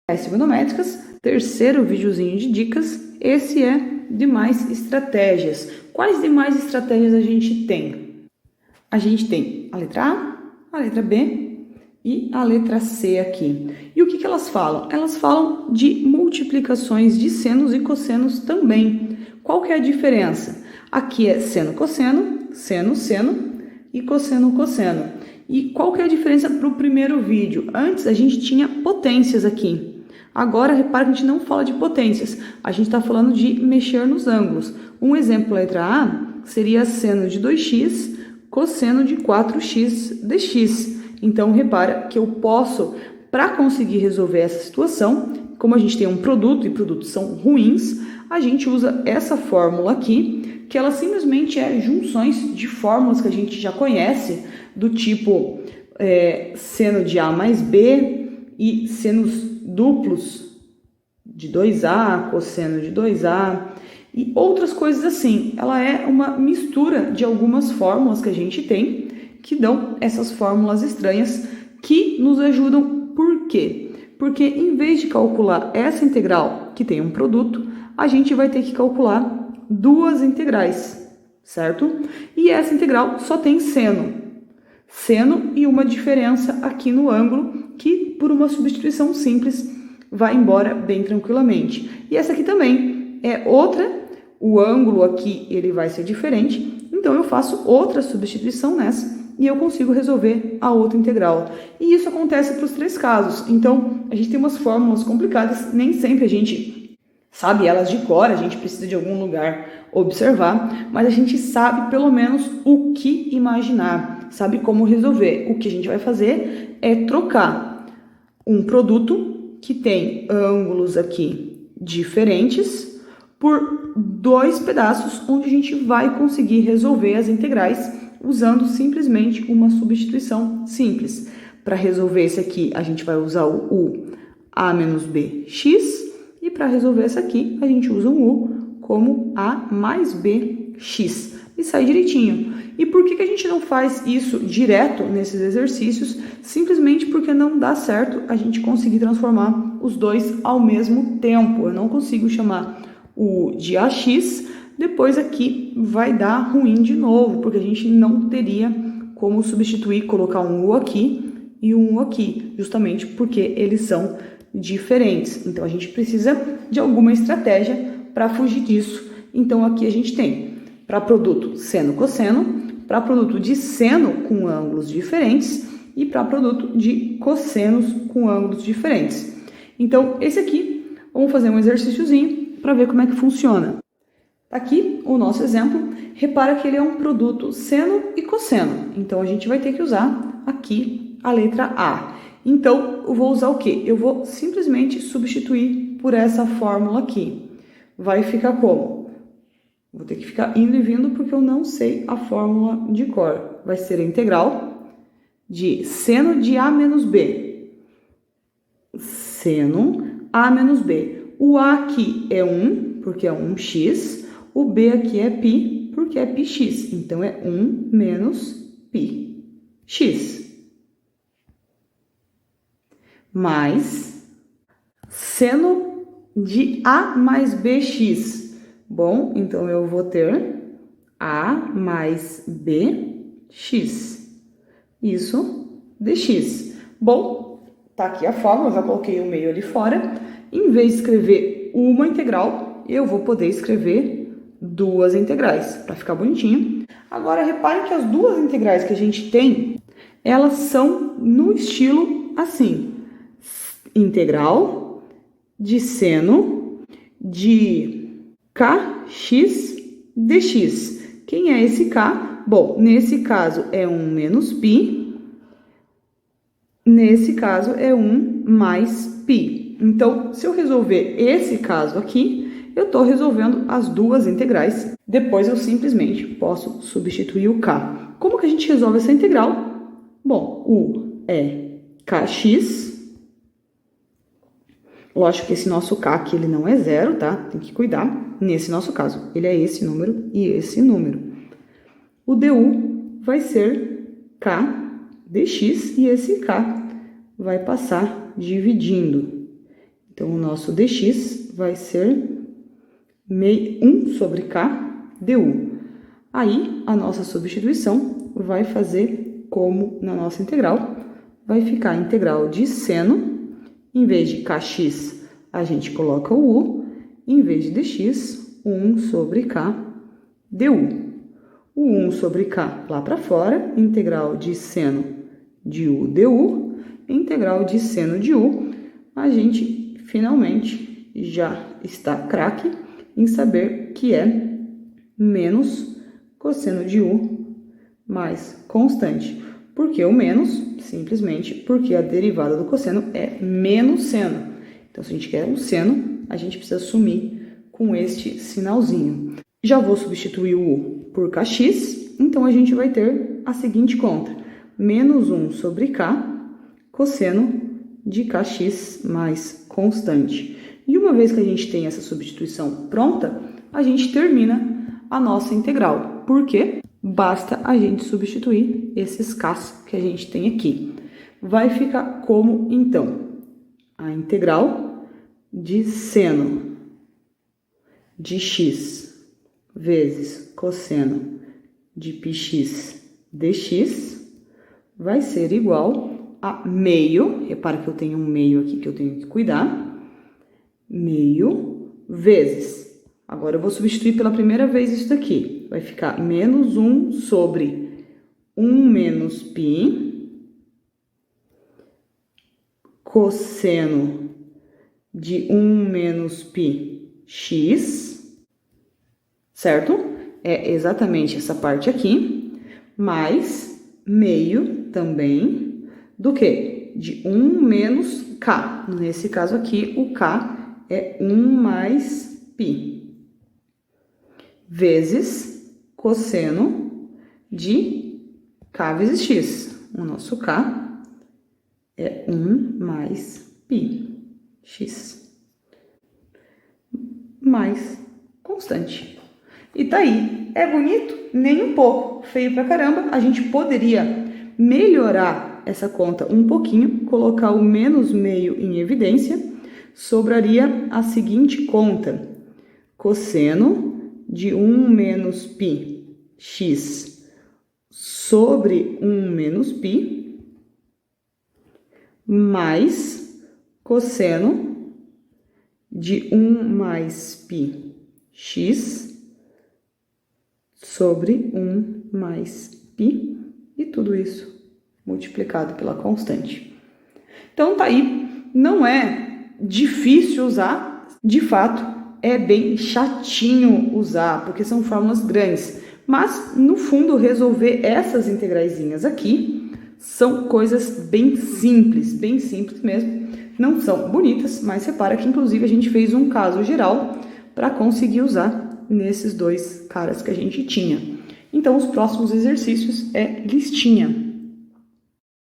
Trigonométricas, terceiro videozinho de dicas, esse é demais estratégias. Quais demais estratégias a gente tem? A gente tem a letra A, a letra B e a letra C aqui. E o que elas falam? Elas falam de multiplicações de senos e cossenos também. Qual que é a diferença? Aqui é seno, cosseno, seno, seno e cosseno, cosseno. E qual que é a diferença para o primeiro vídeo? Antes a gente tinha potências aqui. Agora, repara que a gente não fala de potências, a gente está falando de mexer nos ângulos. Um exemplo, letra A, seria seno de 2x, cosseno de 4x dx. Então, repara que eu posso, para conseguir resolver essa situação, como a gente tem um produto e produtos são ruins, a gente usa essa fórmula aqui, que ela simplesmente é junções de fórmulas que a gente já conhece, do tipo seno de A mais B e senos duplos de 2A, cosseno de 2A e outras coisas assim. Ela é uma mistura de algumas fórmulas que a gente tem, que dão essas fórmulas estranhas que nos ajudam. Por quê? Porque em vez de calcular essa integral que tem um produto, a gente vai ter que calcular duas integrais, certo? E essa integral só tem seno e uma diferença aqui no ângulo que, por uma substituição simples, vai embora bem tranquilamente. E essa aqui também é outra, o ângulo aqui ele vai ser diferente, então eu faço outra substituição nessa e eu consigo resolver a outra integral. E isso acontece para os três casos. Então, a gente tem umas fórmulas complicadas, nem sempre a gente sabe elas de cor, a gente precisa de algum lugar observar, mas a gente sabe pelo menos o que imaginar, sabe como resolver. O que a gente vai fazer é trocar um produto que tem ângulos aqui diferentes por dois pedaços onde a gente vai conseguir resolver as integrais usando simplesmente uma substituição simples. Para resolver esse aqui, a gente vai usar o U A menos BX e para resolver essa aqui, a gente usa um U como A mais BX e sai direitinho. E por que a gente não faz isso direto nesses exercícios? Simplesmente porque não dá certo a gente conseguir transformar os dois ao mesmo tempo. Eu não consigo chamar o de AX, depois aqui vai dar ruim de novo, porque a gente não teria como substituir, colocar um U aqui e um U aqui, justamente porque eles são diferentes. Então, a gente precisa de alguma estratégia para fugir disso. Então, aqui a gente tem, para produto seno-cosseno, para produto de seno com ângulos diferentes e para produto de cossenos com ângulos diferentes. Então, esse aqui, vamos fazer um exercíciozinho para ver como é que funciona. Aqui o nosso exemplo, repara que ele é um produto seno e cosseno, então a gente vai ter que usar aqui a letra A. Então, eu vou usar o quê? Eu vou simplesmente substituir por essa fórmula aqui. Vai ficar como? Vou ter que ficar indo e vindo porque eu não sei a fórmula de cor. Vai ser a integral de seno de A menos B. Seno A menos B. O A aqui é 1, porque é 1x. O B aqui é π, porque é πx. Então, é 1 menos πx. Mais seno de A mais bx. Bom, então eu vou ter A mais bx. Isso, dx. Bom, tá aqui a fórmula, eu já coloquei o meio ali fora. Em vez de escrever uma integral, eu vou poder escrever duas integrais, para ficar bonitinho. Agora, reparem que as duas integrais que a gente tem, elas são no estilo assim. Integral de seno de kx dx. Quem é esse k? Bom, nesse caso é 1 menos π. Nesse caso é 1 mais π. Então, se eu resolver esse caso aqui, eu estou resolvendo as duas integrais. Depois eu simplesmente posso substituir o k. Como que a gente resolve essa integral? Bom, U é kx. Lógico que esse nosso k aqui ele não é zero, tá? Tem que cuidar. Nesse nosso caso, ele é esse número e esse número. O du vai ser k dx e esse k vai passar dividindo. Então, o nosso dx vai ser 1 sobre k du. Aí, a nossa substituição vai fazer como na nossa integral. Vai ficar a integral de seno. Em vez de kx, a gente coloca o u. Em vez de dx, 1 sobre k du. O 1 sobre k lá para fora, integral de seno de u du, integral de seno de u, a gente finalmente já está craque em saber que é menos cosseno de u mais constante. Por que o menos? Simplesmente porque a derivada do cosseno é menos seno. Então, se a gente quer um seno, a gente precisa sumir com este sinalzinho. Já vou substituir o u por kx, então a gente vai ter a seguinte conta. Menos 1 sobre k, cosseno de kx mais constante. E uma vez que a gente tem essa substituição pronta, a gente termina a nossa integral. Por quê? Basta a gente substituir esses k's que a gente tem aqui. Vai ficar como, então? A integral de seno de x vezes cosseno de πx dx vai ser igual a meio, repara que eu tenho um meio aqui que eu tenho que cuidar, meio vezes, agora eu vou substituir pela primeira vez isso daqui, vai ficar menos 1 sobre 1 menos π, cosseno de 1 menos π x, certo? É exatamente essa parte aqui, mais meio também do que? De 1 menos k. Nesse caso aqui, o k é 1 mais π, vezes cosseno de k vezes x. O nosso k é 1 mais π, x, mais constante. E tá aí, é bonito? Nem um pouco, feio pra caramba. A gente poderia melhorar essa conta um pouquinho, colocar o menos meio em evidência, sobraria a seguinte conta, cosseno de 1 menos π x sobre 1 menos π, mais cosseno de 1 mais π x sobre 1 mais π, e tudo isso multiplicado pela constante. Então, tá aí, não é difícil usar, de fato, é bem chatinho usar, porque são fórmulas grandes, mas, no fundo, resolver essas integraizinhas aqui são coisas bem simples mesmo, não são bonitas, mas repara que, inclusive, a gente fez um caso geral para conseguir usar nesses dois caras que a gente tinha. Então, os próximos exercícios é listinha.